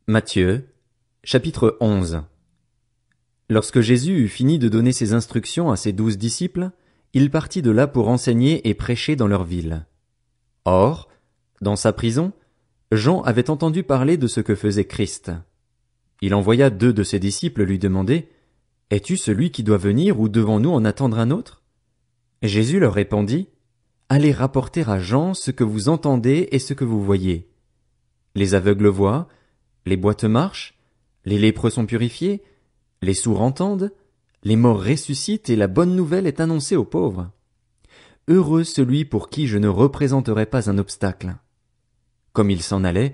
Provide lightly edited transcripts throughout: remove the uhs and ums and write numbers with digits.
Matthieu, chapitre 11. Lorsque Jésus eut fini de donner ses instructions à ses 12 disciples, il partit de là pour enseigner et prêcher dans leur ville. Or, dans sa prison, Jean avait entendu parler de ce que faisait Christ. Il envoya 2 de ses disciples lui demander, « Es-tu celui qui doit venir ou devons-nous en attendre un autre ?» Jésus leur répondit, « Allez rapporter à Jean ce que vous entendez et ce que vous voyez. Les aveugles voient, les boiteux marchent, les lépreux sont purifiés, les sourds entendent, les morts ressuscitent et la bonne nouvelle est annoncée aux pauvres. Heureux celui pour qui je ne représenterai pas un obstacle. » Comme il s'en allait,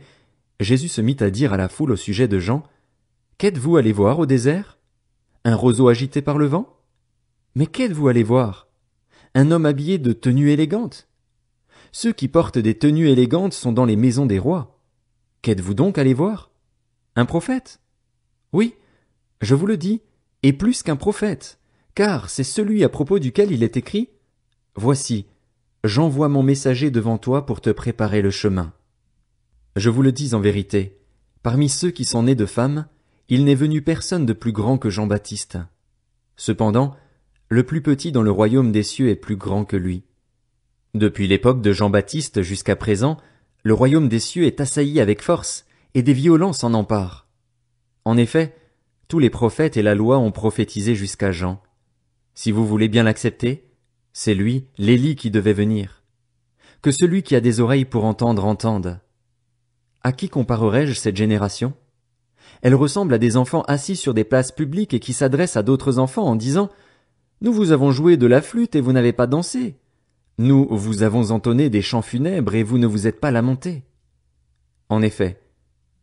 Jésus se mit à dire à la foule au sujet de Jean, « Qu'êtes-vous allé voir au désert? Un roseau agité par le vent? Mais qu'êtes-vous allé voir? Un homme habillé de tenues élégantes? Ceux qui portent des tenues élégantes sont dans les maisons des rois. Qu'êtes-vous donc allé voir? Un prophète? Oui, je vous le dis, et plus qu'un prophète, car c'est celui à propos duquel il est écrit, « Voici, j'envoie mon messager devant toi pour te préparer le chemin. » Je vous le dis en vérité, parmi ceux qui sont nés de femmes, il n'est venu personne de plus grand que Jean-Baptiste. Cependant, le plus petit dans le royaume des cieux est plus grand que lui. Depuis l'époque de Jean-Baptiste jusqu'à présent, le royaume des cieux est assailli avec force, et des violents s'en emparent. En effet, tous les prophètes et la loi ont prophétisé jusqu'à Jean. Si vous voulez bien l'accepter, c'est lui, l'Élie, qui devait venir. Que celui qui a des oreilles pour entendre entende. À qui comparerai-je cette génération? Elle ressemble à des enfants assis sur des places publiques et qui s'adressent à d'autres enfants en disant « Nous vous avons joué de la flûte et vous n'avez pas dansé. Nous vous avons entonné des chants funèbres et vous ne vous êtes pas lamentés. » En effet,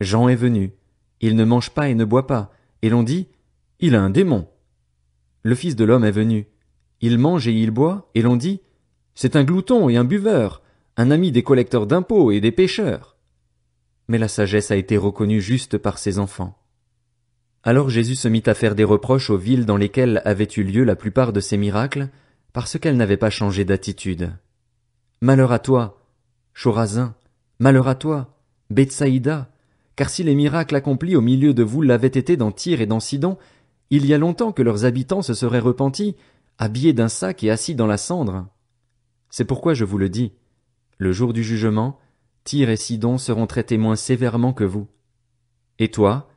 Jean est venu, il ne mange pas et ne boit pas, et l'on dit « Il a un démon. » Le Fils de l'homme est venu, il mange et il boit, et l'on dit « C'est un glouton et un buveur, un ami des collecteurs d'impôts et des pécheurs. » Mais la sagesse a été reconnue juste par ses enfants. Alors Jésus se mit à faire des reproches aux villes dans lesquelles avaient eu lieu la plupart de ces miracles, parce qu'elles n'avaient pas changé d'attitude. Malheur à toi, Chorazin, malheur à toi, Bethsaïda, car si les miracles accomplis au milieu de vous l'avaient été dans Tyr et dans Sidon, il y a longtemps que leurs habitants se seraient repentis, habillés d'un sac et assis dans la cendre. C'est pourquoi je vous le dis, le jour du jugement, Tyr et Sidon seront traités moins sévèrement que vous. Et toi,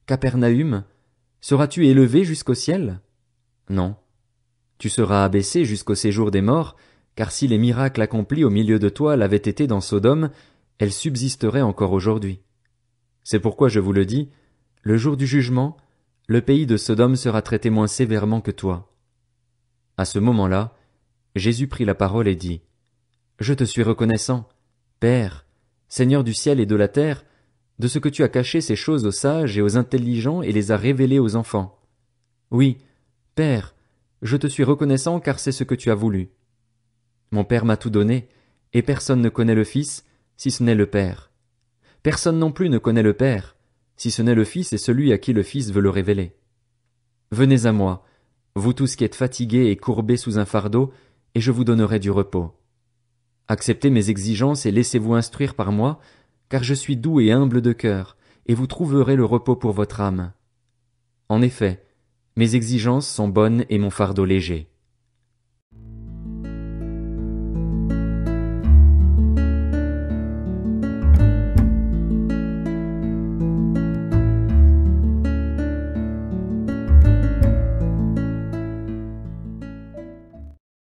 Capernaüm, seras-tu élevé jusqu'au ciel? Non. Tu seras abaissé jusqu'au séjour des morts, car si les miracles accomplis au milieu de toi l'avaient été dans Sodome, elles subsisteraient encore aujourd'hui. C'est pourquoi je vous le dis, le jour du jugement, le pays de Sodome sera traité moins sévèrement que toi. À ce moment-là, Jésus prit la parole et dit, « Je te suis reconnaissant, Père, Seigneur du ciel et de la terre, de ce que tu as caché ces choses aux sages et aux intelligents et les as révélées aux enfants. Oui, Père, je te suis reconnaissant car c'est ce que tu as voulu. Mon Père m'a tout donné, et personne ne connaît le Fils, si ce n'est le Père. Personne non plus ne connaît le Père, si ce n'est le Fils et celui à qui le Fils veut le révéler. Venez à moi, vous tous qui êtes fatigués et courbés sous un fardeau, et je vous donnerai du repos. Acceptez mes exigences et laissez-vous instruire par moi, car je suis doux et humble de cœur, et vous trouverez le repos pour votre âme. En effet, mes exigences sont bonnes et mon fardeau léger.